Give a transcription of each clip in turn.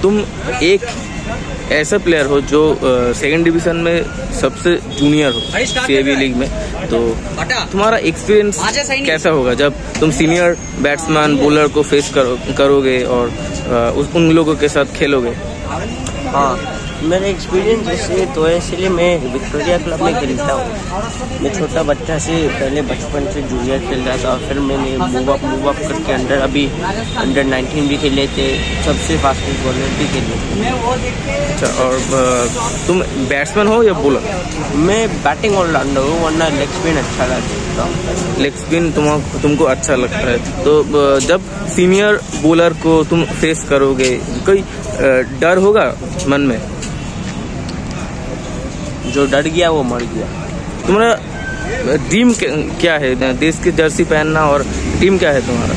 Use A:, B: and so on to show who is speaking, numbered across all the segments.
A: तुम एक ऐसा प्लेयर हो जो सेकंड डिवीजन में सबसे जूनियर हो सीएबी लीग में, तो तुम्हारा एक्सपीरियंस कैसा होगा जब तुम सीनियर बैट्समैन बॉलर को फेस करोगे और उन लोगों के साथ खेलोगे?
B: हाँ, मेरा एक्सपीरियंस इसलिए तो है, इसलिए मैं विक्टोरिया क्लब में खेलता हूँ। मैं छोटा बच्चा से पहले बचपन से जूनियर खेल रहा था, फिर मैंने मूव अप करके अंडर 19 भी खेले थे, सबसे फास्टेस्ट बॉलर भी खेले थे।
A: अच्छा, और तुम बैट्समैन हो या बॉलर?
B: मैं बैटिंग ऑलराउंडर हूँ, वरना लेग स्पिन अच्छा लगता है।
A: लेग स्पिन तुमको अच्छा लगता है, तो जब सीनियर बॉलर को तुम फेस करोगे कोई डर होगा मन में?
B: जो डर गया वो मर गया।
A: तुम्हारा ड्रीम क्या है? देश की जर्सी पहनना, और टीम क्या है तुम्हारा?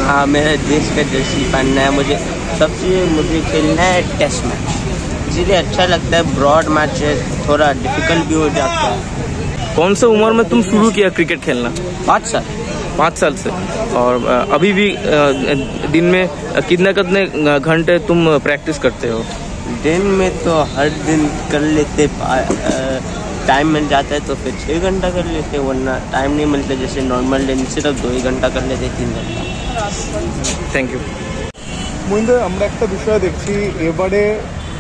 B: हाँ, मेरा देश का जर्सी पहनना है। मुझे खेलना है टेस्ट मैच, इसीलिए अच्छा लगता है। ब्रॉड मैच है, थोड़ा डिफिकल्ट भी हो जाता है।
A: कौन सा उम्र में तुम शुरू किया क्रिकेट खेलना?
B: 5
A: साल से। और अभी भी दिन में कितने घंटे तुम प्रैक्टिस करते हो?
B: दिन में तो हर दिन कर लेते, टाइम मिल जाता है तो फिर 6 घंटा कर लेते, वरना टाइम नहीं मिलता। जैसे नॉर्मल दिन सिर्फ 2 घंटा कर लेते, 3 घंटा।
A: Thank you.
C: মহিন্দ্র, আমরা একটা বিষয় দেখছি, এবারে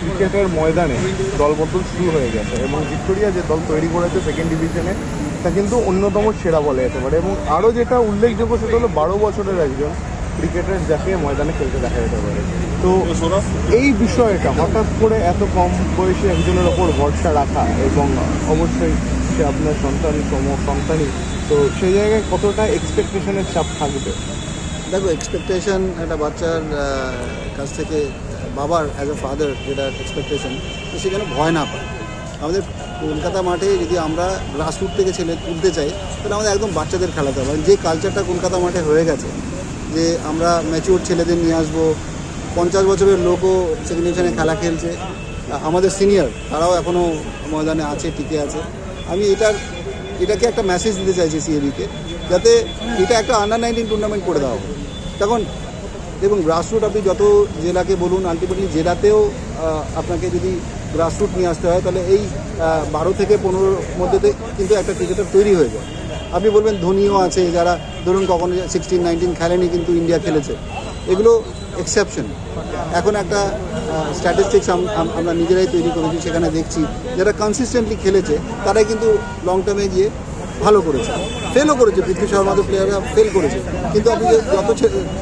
C: ক্রিকেটের ময়দানে দলবদল শুরু হয়ে গেছে এবং ভিক্টোরিয়া যে দল তৈরি করেছে সেকেন্ড ডিভিশনে তা কিন্তু অন্যতম সেরা বলা যেতে পারে। এবং আরও যেটা উল্লেখযোগ্য সেটা হলো 12 বছরের একজন ক্রিকেটার যাকে ময়দানে খেলতে দেখা যেতে পারে। তো এই বিষয়টা হঠাৎ করে এত কম বয়সে একজনের ওপর ভরসা রাখা, এবং অবশ্যই সে আপনার সন্তানই, তো সেই জায়গায় কতটা এক্সপেকটেশনের চাপ থাকবে?
D: দেখো, এক্সপেকটেশন একটা বাচ্চার কাছ থেকে বাবার অ্যাজ এ ফাদার যেটা এক্সপেকটেশন, তো সেখানে ভয় না পায়। আমাদের কলকাতা মাঠে যদি আমরা গ্রাসরুট থেকে ছেলে তুলতে চাই, তাহলে আমাদের একদম বাচ্চাদের খেলাতে হবে। যে কালচারটা কলকাতা মাঠে হয়ে গেছে, যে আমরা ম্যাচিওর ছেলেদের নিয়ে আসবো, 50 বছরের লোকও সেকেন্ড ডিভিশনে খেলা খেলছে, আমাদের সিনিয়র তারাও এখনও ময়দানে আছে, টিকে আছে। আমি এটাকে একটা মেসেজ দিতে চাইছি সিএবিকে, যাতে এটা একটা আন্ডার 19 টুর্নামেন্ট করে দেওয়া হবে। তখন দেখুন, গ্রাসরুট আপনি যত জেলাকে বলুন, আলটিমেটলি জেলাতেও আপনাকে যদি গ্রাসরুট নিয়ে আসতে হয়, তাহলে এই 12 থেকে 15 মধ্যে কিন্তু একটা ক্রিকেটার তৈরি হয়ে যায়। আপনি বলবেন ধোনিও আছে, যারা ধরুন কখনো 16-19 খেলেনি কিন্তু ইন্ডিয়া খেলেছে, এগুলো এক্সেপশন। এখন একটা স্ট্যাটিস্টিক্স আমরা নিজেরাই তৈরি করেছি, সেখানে দেখছি যারা কনসিস্টেন্টলি খেলেছে তারাই কিন্তু লং টার্মে গিয়ে ভালো করেছে। ফেলও করেছে, পৃথ্বী শর্মা তো প্লেয়াররা ফেল করেছে, কিন্তু আপনি যত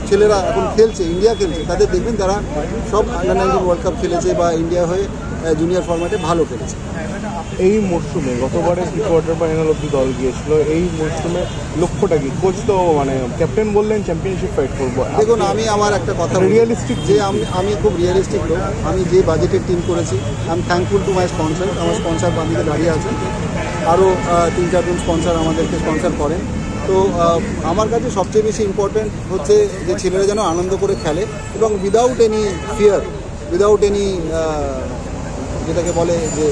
D: ছেলেরা এখন খেলছে, ইন্ডিয়া খেলছে, তাদের দেখবেন তারা সব আন্ডার 19 ওয়ার্ল্ড কাপ খেলেছে বা ইন্ডিয়া হয়ে জুনিয়র ফরম্যাটে ভালো খেলেছে।
C: এই মরশুমে গতবারে কোয়ার্টার ফাইনাল অব্দি দল গিয়েছিল, এই মরশুমে লক্ষ্যটা কি? কোচ তো ক্যাপ্টেন বললেন চ্যাম্পিয়নশিপ ফাইট করবো।
D: দেখুন, আমি আমার একটা কথা
C: রিয়েলিস্টিক,
D: যে আমি খুব রিয়েলিস্টিক লোক। আমি যে বাজেটের টিম করেছি, I am thankful to my sponsor. আমার স্পন্সর বাদিকে দাঁড়িয়ে আছে, আরও 3-4 জন স্পন্সর আমাদেরকে স্পন্সর করেন। তো আমার কাছে সবচেয়ে বেশি ইম্পর্ট্যান্ট হচ্ছে যে ছেলেরা যেন আনন্দ করে খেলে এবং without any fear, without any যেটাকে বলে যে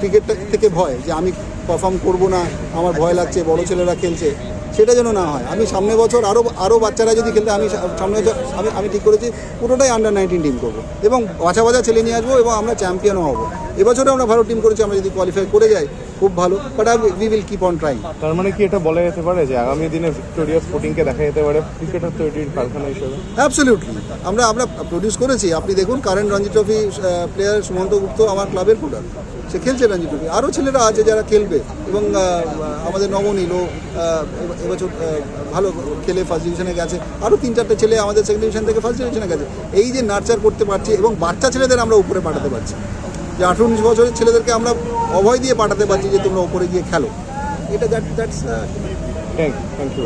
D: ক্রিকেট থেকে ভয়, যে আমি পারফর্ম করবো না, আমার ভয় লাগছে, বড় ছেলেরা খেলছে, সেটা যেন না হয়। আমি সামনের বছর আরও বাচ্চারা যদি খেলতে, আমি সামনের বছর আমি ঠিক করেছি পুরোটাই আন্ডার 19 টিম করবো এবং বাছা ছেলে নিয়ে আসবো এবং আমরা চ্যাম্পিয়নও হবো। এবছরে আমরা ভালো টিম করেছি, আমরা যদি কোয়ালিফাই করে যাই খুব ভালো, but we will keep on trying.
C: তার মানে কি এটা বলা যেতে পারে যে আগামী দিনে ভিক্টোরিয়া স্পোর্টিংকে দেখা যেতে পারে ক্রিকেটার তৈরির কারখানা হিসেবে?
D: অ্যাবসলিউটলি, আমরা প্রডিউস করেছি। আপনি দেখুন, current Ranji trophy player Sumanta Gupta আমার ক্লাবের প্রোডাক্ট, সে খেলছে রঞ্জি ট্রফি। আরও ছেলেরা আছে যারা খেলবে, এবং আমাদের নবনীলও এবছর ভালো খেলে ফার্স্ট ডিভিশনে গেছে। আরও 3-4টে ছেলে আমাদের সেকেন্ড ডিভিশন থেকে ফার্স্ট ডিভিশনে গেছে। এই যে নার্চার করতে পারছি এবং বাচ্চা ছেলেদের আমরা উপরে পাঠাতে পারছি, যে 18-19 বছরের ছেলেদেরকে আমরা অভয় দিয়ে পাঠাতে পারছি যে তোমরা উপরে গিয়ে খেলো, এটা দ্যাটস থ্যাংক ইউ।